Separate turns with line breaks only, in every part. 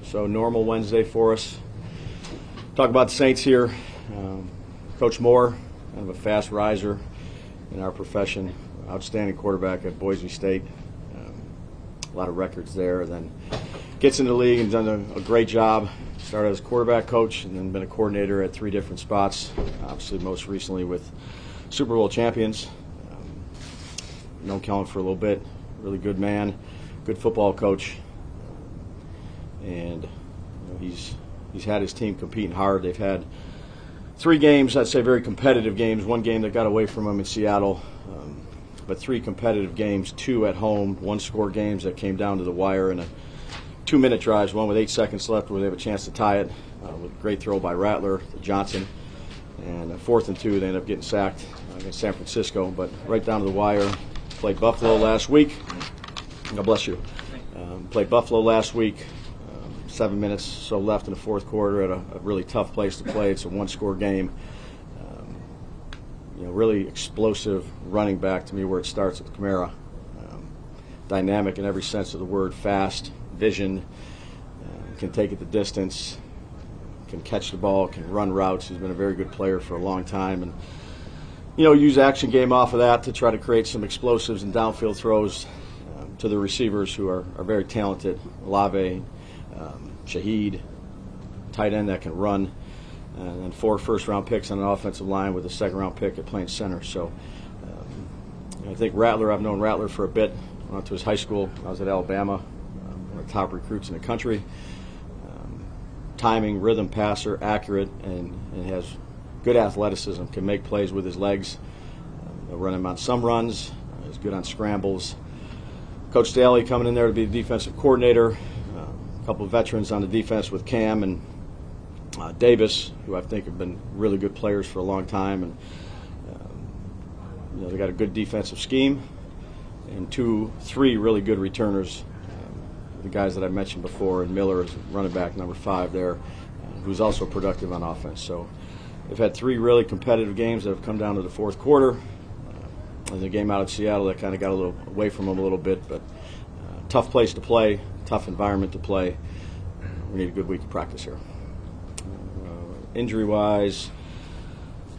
So normal Wednesday for us. Talk about the Saints here. Coach Moore, kind of a fast riser in our profession. Outstanding quarterback at Boise State. A lot of records there. Then gets into the league and done a great job. Started as quarterback coach and then been a coordinator at 3 different spots. Obviously most recently with Super Bowl champions. Known Kellen for a little bit. Really good man. Good football coach. And he's had his team competing hard. They've had 3 games, I'd say very competitive games. 1 game that got away from them in Seattle. But 3 competitive games, 2 at home, 1-score games that came down to the wire in a 2-minute drives, one with 8 seconds left where they have a chance to tie it with a great throw by Rattler to Johnson. And 4th and 2, they end up getting sacked against San Francisco. But right down to the wire. Played Buffalo last week. God bless you. Played Buffalo last week. 7 minutes so left in the 4th quarter at a really tough place to play. It's a 1-score game. Really explosive running back to me where it starts with Kamara. Dynamic in every sense of the word, fast, vision, can take it the distance, can catch the ball, can run routes. He's been a very good player for a long time. And, use action game off of that to try to create some explosives and downfield throws to the receivers who are very talented. Olave, Shaheed, tight end that can run. And then 4 first-round picks on an offensive line with a second-round pick at playing center. So I think Rattler, I've known Rattler for a bit. I went to his high school. I was at Alabama, one of the top recruits in the country. Timing, rhythm passer, accurate, and has good athleticism, can make plays with his legs. They'll run him on some runs. He's good on scrambles. Coach Daly coming in there to be the defensive coordinator. A couple of veterans on the defense with Cam and Davis, who I think have been really good players for a long time, and they got a good defensive scheme, and 3 really good returners. The guys that I mentioned before, and Miller is running back number 5 there, who's also productive on offense. So they've had 3 really competitive games that have come down to the 4th quarter. And the game out of Seattle that kind of got a little away from them a little bit, but tough place to play, tough environment to play. We need a good week of practice here. Injury-wise,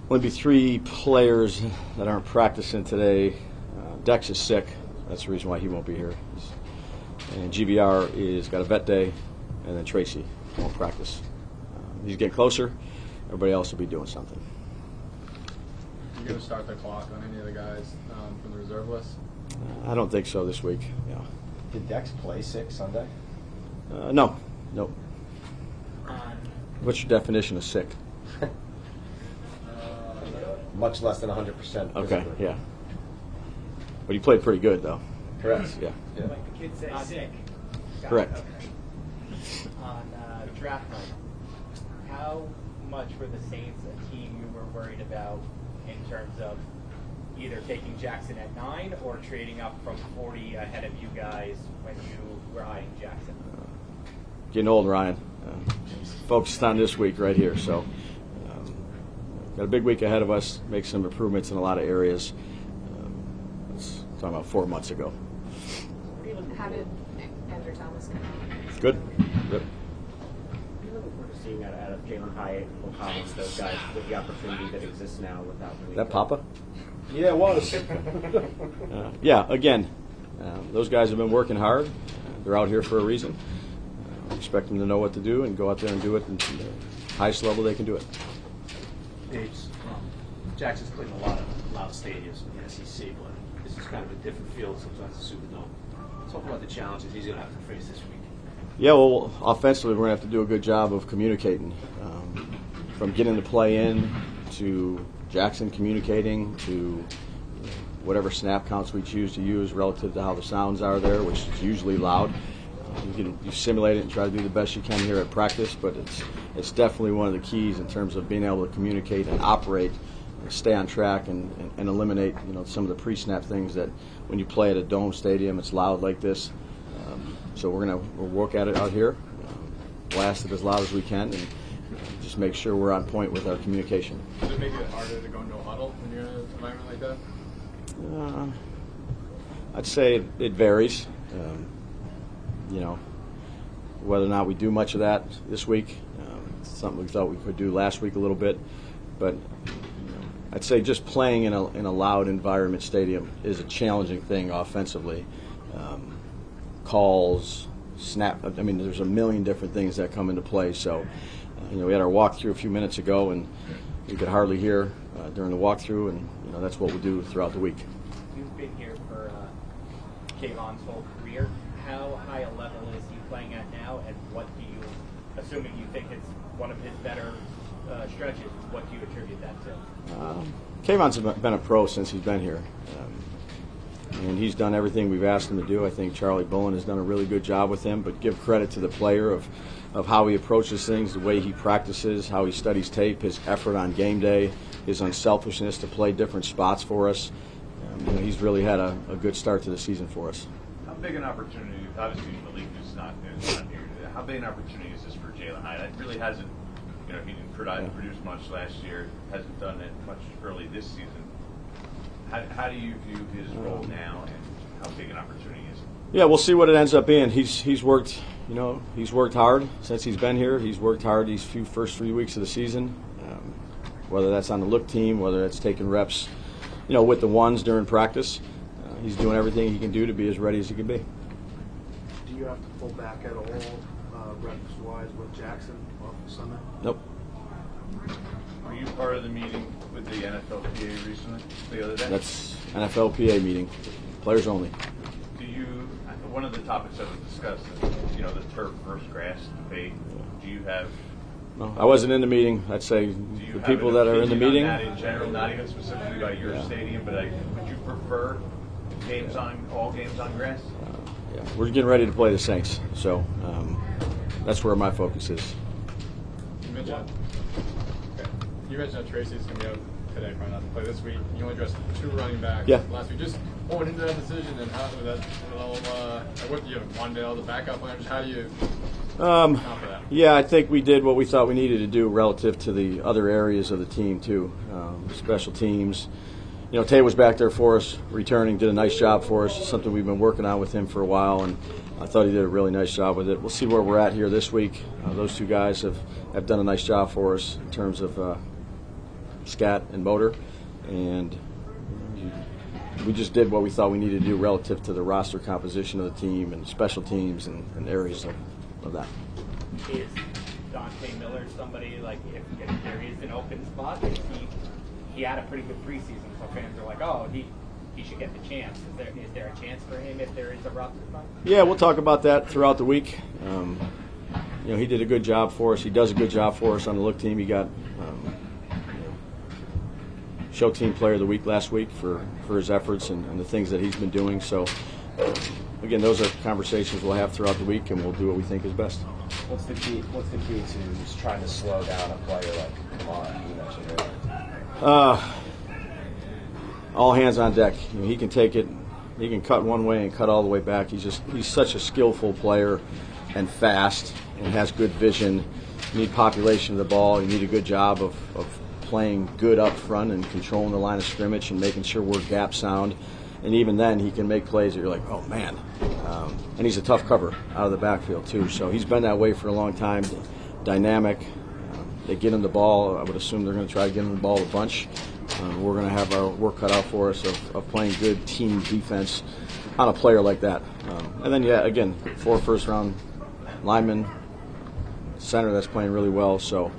only be 3 players that aren't practicing today. Dex is sick. That's the reason why he won't be here. And GBR is got a vet day, and then Tracy won't practice. He's getting closer. Everybody else will be doing something.
You going to start the clock on any of the guys from the reserve list?
I don't think so this week. Yeah.
Did Dex play sick Sunday?
No. Nope. What's your definition of sick?
Much less than 100%.
Okay, yeah. But he played pretty good, though.
Correct.
Yeah.
Like the kids say, sick.
Correct.
Okay. On draft night, how much were the Saints a team you were worried about in terms of either taking Jackson at 9 or trading up from 40 ahead of you guys when you were eyeing Jackson?
Getting old, Ryan. Focused on this week right here. So got a big week ahead of us, make some improvements in a lot of areas. That's talking about 4 months ago.
How did Andrew Thomas come out?
Good. Yep.
You're looking forward to seeing that out of Jalen Hyatt, Will Collins, those guys, with the opportunity that exists now without really.
That Papa?
Yeah, it was.
Yeah, again, those guys have been working hard. They're out here for a reason. Expect them to know what to do and go out there and do it at the highest level they can do it.
Dave's, Jackson's played in a lot of stadiums in the SEC, but this is kind of a different field sometimes the Superdome. Talk about the challenges he's going to have to face this week.
Yeah, well, offensively, we're going to have to do a good job of communicating. From getting the play in to Jackson communicating to whatever snap counts we choose to use relative to how the sounds are there, which is usually loud. You simulate it and try to do the best you can here at practice, but it's definitely one of the keys in terms of being able to communicate and operate, and stay on track, and eliminate some of the pre-snap things that when you play at a dome stadium, it's loud like this. So we'll work at it out here, blast it as loud as we can, and just make sure we're on point with our communication.
Does it make it harder to go into a huddle when you're in an environment like that?
I'd say it varies. whether or not we do much of that this week. Something we thought we could do last week a little bit, but I'd say just playing in a loud environment stadium is a challenging thing offensively. Calls, snap. I mean, there's a million different things that come into play. So, we had our walkthrough a few minutes ago, and you could hardly hear during the walkthrough, and that's what we'll do throughout the week.
You've been here for Kayvon's whole career. How high a level is he playing at now, and what do you, assuming you think it's one of his better stretches, what do you attribute that to?
Kayvon's been a pro since he's been here. And he's done everything we've asked him to do. I think Charlie Bullen has done a really good job with him, but give credit to the player of how he approaches things, the way he practices, how he studies tape, his effort on game day, his unselfishness to play different spots for us. He's really had a good start to the season for us.
How big an opportunity, obviously the league is not here, how big an opportunity is this for Jalen Hyde? It really hasn't, he didn't produce much last year, hasn't done it much early this season. How do you view his role now, and how big an opportunity is it?
Yeah, we'll see what it ends up being. He's worked, he's worked hard since he's been here. He's worked hard these first 3 weeks of the season, whether that's on the look team, whether that's taking reps, with the ones during practice. He's doing everything he can do to be as ready as he can be.
Do you have to pull back at all, reps-wise, with Jackson off Sunday?
Nope.
Were you part of the meeting with the NFLPA recently, the other day?
That's NFLPA meeting, players only.
One of the topics that was discussed is, the turf versus grass debate. Do you have?
No, I wasn't in the meeting. I'd say the people that are in the meeting.
That in general, not even specifically about your stadium, but would you prefer all games on grass?
Yeah, we're getting ready to play the Saints, so that's where my focus is.
You mentioned that Tracy's going to be out today, probably not to play this week. You only dressed 2 running backs last week. Just going into that decision, and how that what do you have? Wandale, the backup plan? How do you account for that?
Yeah, I think we did what we thought we needed to do relative to the other areas of the team too. Special teams. Tay was back there for us, returning, did a nice job for us. Something we've been working on with him for a while, and I thought he did a really nice job with it. We'll see where we're at here this week. Those 2 guys have done a nice job for us in terms of Scat and Motor, and we just did what we thought we needed to do relative to the roster composition of the team and special teams and areas of that.
Is Dante Miller somebody, like, if there is an open spot, he had a pretty good preseason, so fans are like, oh, he should get the chance. Is there a chance for him if there is a roster spot? Yeah,
we'll talk about that throughout the week. He did a good job for us. He does a good job for us on the look team. He got show team player of the week last week for his efforts and the things that he's been doing. So, again, those are conversations we'll have throughout the week, and we'll do what we think is best.
What's the key to just trying to slow down a player like Kamara, you mentioned earlier?
All hands on deck. He can take it. He can cut one way and cut all the way back. He's such a skillful player and fast and has good vision. You need population of the ball. You need a good job of playing good up front and controlling the line of scrimmage and making sure we're gap sound. And even then, he can make plays that you're like, oh, man. And he's a tough cover out of the backfield, too. So he's been that way for a long time, dynamic. They get him the ball. I would assume they're going to try to get him the ball a bunch. We're going to have our work cut out for us of playing good team defense on a player like that. And then, again, 4 first-round linemen, center that's playing really well. So,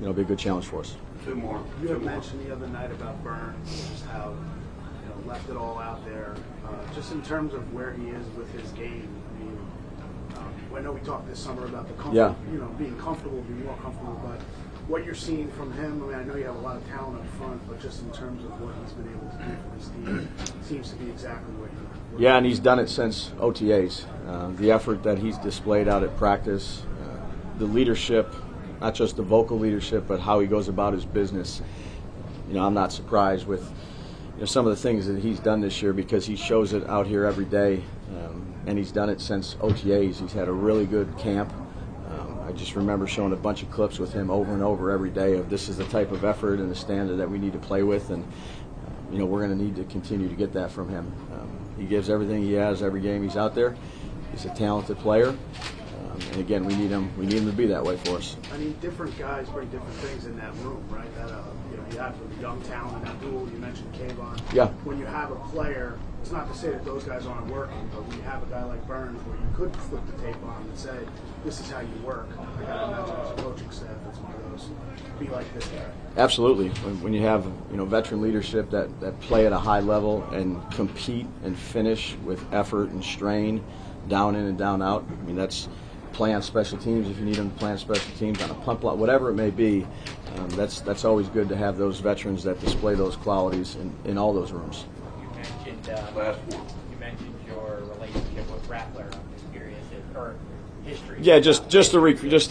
it'll be a good challenge for us.
Two more. You had mentioned the other night about Burns, just how left it all out there. Just in terms of where he is with his game. I mean, I know we talked this summer about the comfort, being comfortable, being more comfortable. But what you're seeing from him, I mean, I know you have a lot of talent up front, but just in terms of what he's been able to do for his team, seems to be exactly what you.
Yeah, and he's done it since OTAs. The effort that he's displayed out at practice, the leadership. Not just the vocal leadership, but how he goes about his business. I'm not surprised with some of the things that he's done this year because he shows it out here every day, and he's done it since OTAs. He's had a really good camp. I just remember showing a bunch of clips with him over and over every day of this is the type of effort and the standard that we need to play with, and we're going to need to continue to get that from him. He gives everything he has every game he's out there. He's a talented player. And again, we need him to be that way for us.
I mean, different guys bring different things in that room, right? That you have the young talent in that duel. You mentioned Kayvon.
Yeah.
When you have a player, it's not to say that those guys aren't working, but when you have a guy like Burns, where you could flip the tape on and say, "This is how you work." I gotta imagine as a coaching staff, it's one of those. Be like this guy.
Absolutely. When you have veteran leadership that play at a high level and compete and finish with effort and strain, down in and down out. I mean, that's play on special teams if you need them to play on special teams, on a punt block, whatever it may be. That's always good to have those veterans that display those qualities in all those rooms.
You mentioned your relationship with Rattler. I'm just curious, or history.
Yeah, just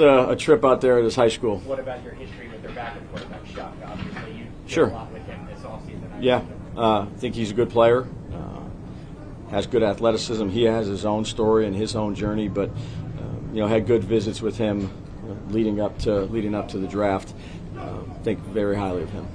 a trip out there at his high school.
What about your history with their backup quarterback, Chuck? Obviously, you did
Sure.
a lot with him this offseason.
Yeah, I think he's a good player. Has good athleticism. He has his own story and his own journey, but had good visits with him leading up to the draft. Think very highly of him.